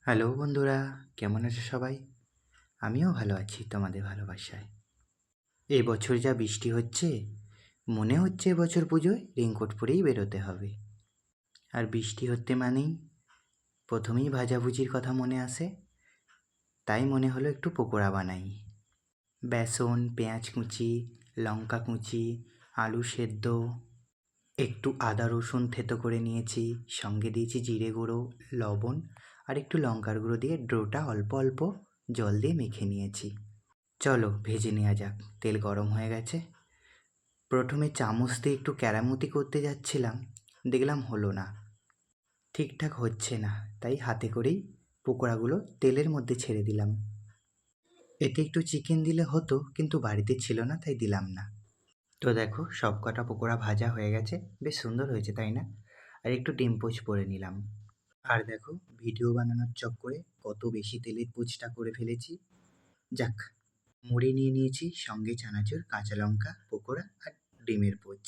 Hello বন্ধুরা, কেমন আছো সবাই? আমিও ভালো আছি তোমাদের ভালোবাসায়। এবছর যা বৃষ্টি হচ্ছে, মনে হচ্ছে এবছর পুজোয় রেইনকোট পরেই বেরোতে হবে। আর বৃষ্টি হতে মানেই প্রথমেই ভাজাভুজির কথা মনে আসে, তাই মনে হলো একটু পকোড়া বানাই। বেসন, পেঁয়াজ কুচি, লঙ্কা কুচি, আলু সেদ্ধ, একটু আদা রসুন থেতো করে নিয়েছি, সঙ্গে দিয়েছি জিরে গুঁড়ো, লবণ আর একটু লঙ্কার গুঁড়ো দিয়ে ডোটা অল্প অল্প জল দিয়ে মেখে নিয়েছি। চলো ভেজে নেওয়া যাক। তেল গরম হয়ে গেছে। প্রথমে চামচ দিয়ে একটু কেরামতি করতে যাচ্ছিলাম, দেখলাম হলো না, ঠিকঠাক হচ্ছে না, তাই হাতে করেই পকোড়াগুলো তেলের মধ্যে ছেড়ে দিলাম। এতে একটু চিকেন দিলে হতো, কিন্তু বাড়িতে ছিল না তাই দিলাম না। তো দেখো সব কটা পকোড়া ভাজা হয়ে গেছে, বেশ সুন্দর হয়েছে তাই না? আর একটু ডিম পোচ করে নিলাম। আর দেখো ভিডিও বানানোর চক্করে কত বেশি তেলের পোচটা করে ফেলেছি। যাক, মুড়ি নিয়ে নিয়েছি, সঙ্গে চানাচুর, কাঁচা লঙ্কা, পকোড়া আর ডিমের পোচ।